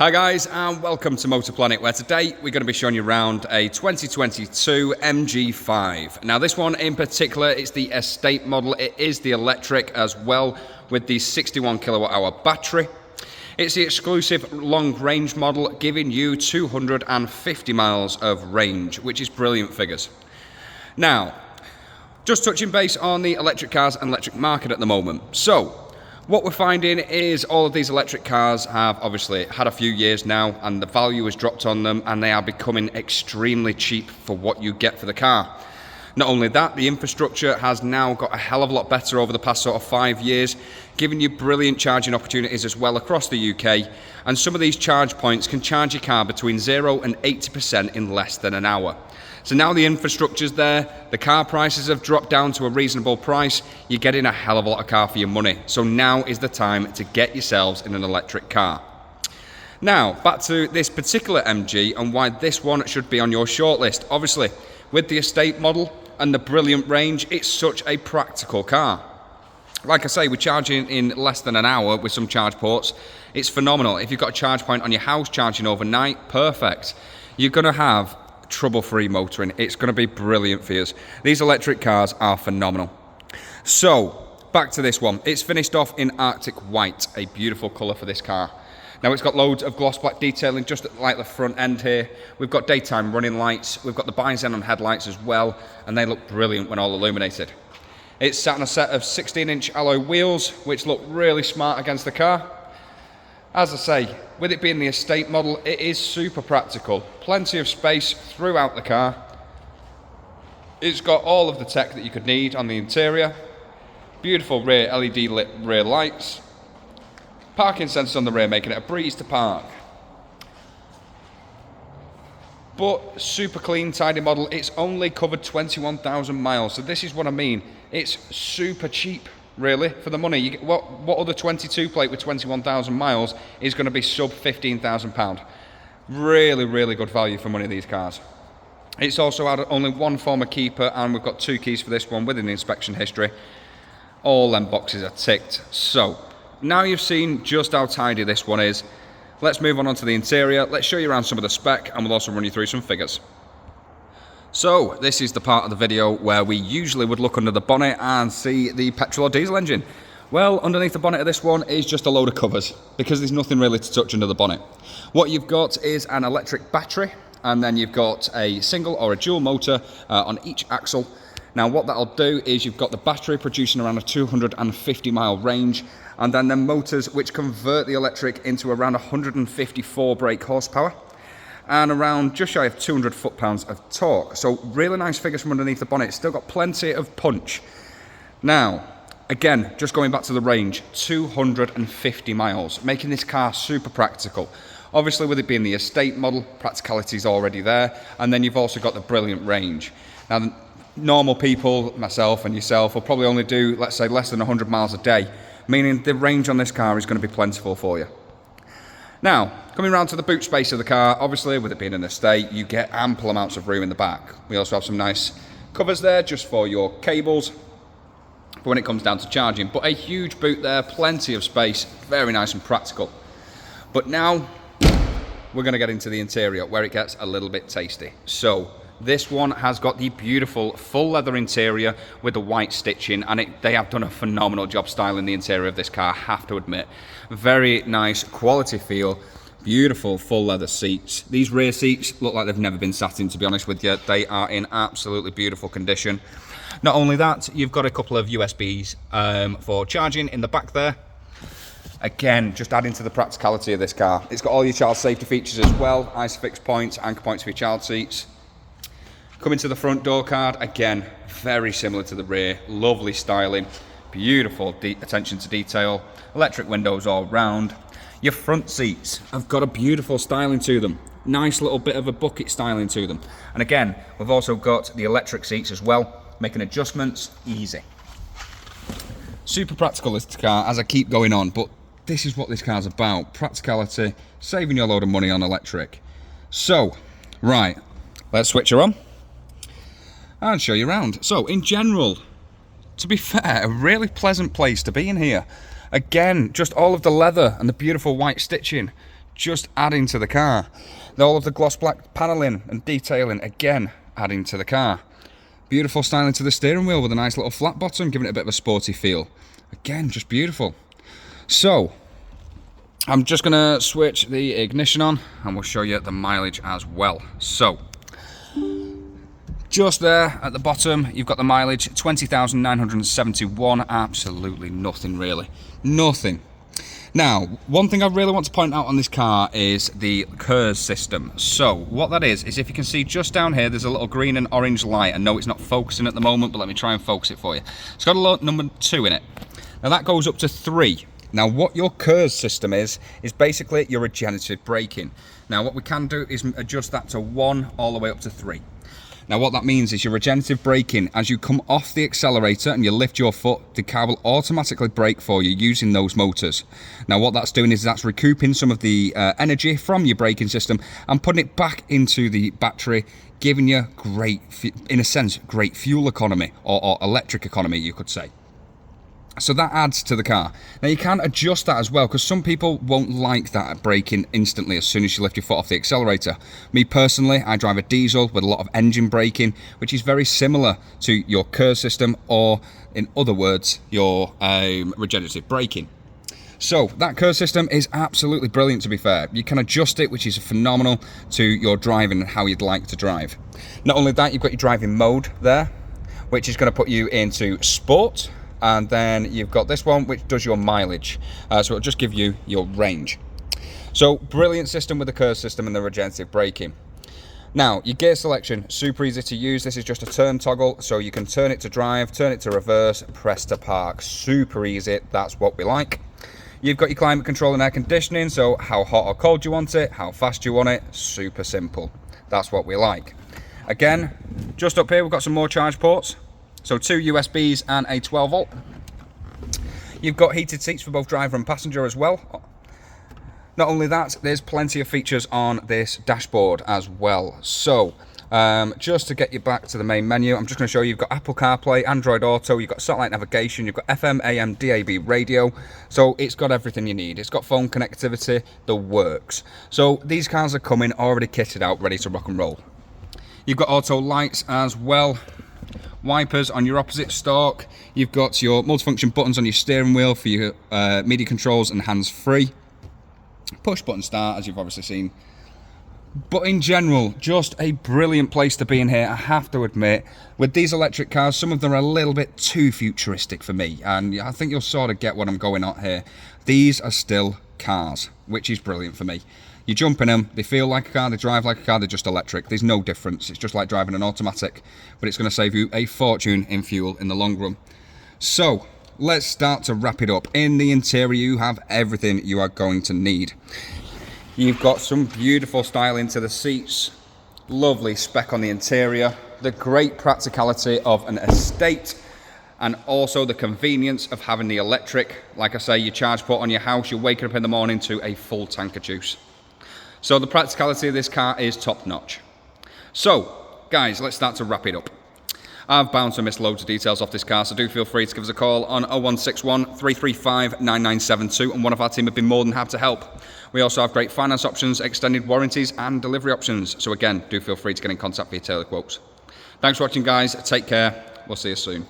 Hi guys, and welcome to Motor Planet, where today we're going to be showing you around a 2022 MG5. Now this one in particular, it's the estate model. It is the electric as well, with the 61 kilowatt hour battery. It's the exclusive long range model, giving you 250 miles of range, which is brilliant figures. Now, just touching base on the electric cars and electric market at the moment. So, what we're finding is all of these electric cars have obviously had a few years now, and the value has dropped on them, and they are becoming extremely cheap for what you get for the car. Not only that, the infrastructure has now got a hell of a lot better over the past sort of 5 years, giving you brilliant charging opportunities as well across the UK, and some of these charge points can charge your car between 0 and 80% in less than an hour. So now the infrastructure's there, the car prices have dropped down to a reasonable price, you're getting a hell of a lot of car for your money. So now is the time to get yourselves in an electric car. Now, back to this particular MG and why this one should be on your shortlist. Obviously, with the estate model and the brilliant range, it's such a practical car. Like I say, we're charging in less than an hour with some charge ports. It's phenomenal. If you've got a charge point on your house charging overnight, perfect. You're going to have trouble-free motoring. It's going to be brilliant for you. These electric cars are phenomenal. So, back to this one. It's finished off in Arctic White, a beautiful colour for this car. Now it's got loads of gloss black detailing just at like the front end here. We've got daytime running lights. We've got the bi-xenon headlights as well, and they look brilliant when all illuminated. It's sat on a set of 16-inch alloy wheels, which look really smart against the car. As I say, with it being the estate model, it is super practical. Plenty of space throughout the car. It's got all of the tech that you could need on the interior. Beautiful rear LED lit rear lights. Parking sensors on the rear, making it a breeze to park. But super clean, tidy model. It's only covered 21,000 miles. So this is what I mean. It's super cheap, really, for the money. You get, what other 22 plate with 21,000 miles is going to be sub £15,000? Really, really good value for money, these cars. It's also had only one former keeper, and we've got 2 keys for this one within the inspection history. All them boxes are ticked. So, now you've seen just how tidy this one is, let's move on to the interior. Let's show you around some of the spec, and we'll also run you through some figures. So, this is the part of the video where we usually would look under the bonnet and see the petrol or diesel engine. Well, underneath the bonnet of this one is just a load of covers, because there's nothing really to touch under the bonnet. What you've got is an electric battery, and then you've got a single or a dual motor on each axle. Now what that'll do is you've got the battery producing around a 250 mile range, and then the motors which convert the electric into around 154 brake horsepower, and around just shy of 200 foot-pounds of torque. So really nice figures from underneath the bonnet. It's still got plenty of punch. Now, again, just going back to the range, 250 miles, making this car super practical. Obviously, with it being the estate model, practicality is already there, and then you've also got the brilliant range. Now, normal people, myself and yourself, will probably only do, let's say, less than 100 miles a day, meaning the range on this car is going to be plentiful for you. Now, coming around to the boot space of the car, obviously with it being an estate, you get ample amounts of room in the back. We also have some nice covers there just for your cables for when it comes down to charging. But a huge boot there, plenty of space, very nice and practical. But now, we're going to get into the interior where it gets a little bit tasty. So, this one has got the beautiful full leather interior with the white stitching, and they have done a phenomenal job styling the interior of this car, I have to admit. Very nice quality feel, beautiful full leather seats. These rear seats look like they've never been sat in, to be honest with you. They are in absolutely beautiful condition. Not only that, you've got a couple of USBs for charging in the back there. Again, just adding to the practicality of this car. It's got all your child safety features as well, ISOFIX points, anchor points for your child seats. Coming to the front door card, again, very similar to the rear, lovely styling, beautiful attention to detail, electric windows all round. Your front seats have got a beautiful styling to them, nice little bit of a bucket styling to them. And again, we've also got the electric seats as well, making adjustments easy. Super practical this car, as I keep going on, but this is what this car's about, practicality, saving you a load of money on electric. So, right, let's switch her on and show you around. So, in general, to be fair, a really pleasant place to be in here. Again, just all of the leather and the beautiful white stitching. just adding to the car. All of the gloss black paneling and detailing, again, adding to the car. Beautiful styling to the steering wheel with a nice little flat bottom, giving it a bit of a sporty feel. Again, just beautiful. So, I'm just going to switch the ignition on and we'll show you the mileage as well. So, just there at the bottom, you've got the mileage, 20,971, absolutely nothing really, nothing. Now, one thing I really want to point out on this car is the KERS system. So, what that is if you can see just down here, there's a little green and orange light. I know it's not focusing at the moment, but let me try and focus it for you. It's got a number 2 in it. Now, that goes up to 3. Now, what your KERS system is basically your regenerative braking. Now, what we can do is adjust that to 1 all the way up to 3. Now, what that means is your regenerative braking, as you come off the accelerator and you lift your foot, the car will automatically brake for you using those motors. Now, what that's doing is that's recouping some of the energy from your braking system and putting it back into the battery, giving you great, in a sense, great fuel economy, or electric economy, you could say. So that adds to the car. Now, you can adjust that as well, because some people won't like that braking instantly as soon as you lift your foot off the accelerator. Me personally, I drive a diesel with a lot of engine braking, which is very similar to your KERS system, or in other words, your regenerative braking. So that KERS system is absolutely brilliant, to be fair. You can adjust it, which is phenomenal, to your driving and how you'd like to drive. Not only that, you've got your driving mode there, which is going to put you into sport. And then you've got this one, which does your mileage. So it'll just give you your range. So brilliant system with the KERS system and the regenerative braking. Now, your gear selection, super easy to use. This is just a turn toggle, so you can turn it to drive, turn it to reverse, press to park. Super easy, that's what we like. You've got your climate control and air conditioning, so how hot or cold you want it, how fast you want it, super simple. That's what we like. Again, just up here, we've got some more charge ports. So 2 USBs and a 12 volt. You've got heated seats for both driver and passenger as well. Not only that, there's plenty of features on this dashboard as well. So, just to get you back to the main menu, I'm just going to show you, you've got Apple CarPlay, Android Auto, you've got satellite navigation, you've got FM, AM, DAB radio. So it's got everything you need. It's got phone connectivity, the works. So these cars are coming already kitted out, ready to rock and roll. You've got auto lights as well. Wipers on your opposite stalk. You've got your multifunction buttons on your steering wheel for your media controls and hands-free. Push button start, as you've obviously seen. But in general, just a brilliant place to be in here, I have to admit. With these electric cars, some of them are a little bit too futuristic for me, and I think you'll sort of get what I'm going at here. These are still cars, which is brilliant for me. You jump in them, they feel like a car, they drive like a car, they're just electric. There's no difference. It's just like driving an automatic, but it's going to save you a fortune in fuel in the long run. So, let's start to wrap it up. In the interior, you have everything you are going to need. You've got some beautiful styling to the seats, lovely spec on the interior, the great practicality of an estate, and also the convenience of having the electric. Like I say, you charge port on your house, you're waking up in the morning to a full tank of juice. So the practicality of this car is top notch. So, guys, let's start to wrap it up. I've bound to miss loads of details off this car, so do feel free to give us a call on 0161 335 9972, and one of our team have been more than happy to help. We also have great finance options, extended warranties, and delivery options. So again, do feel free to get in contact for your tailored quotes. Thanks for watching, guys. Take care. We'll see you soon.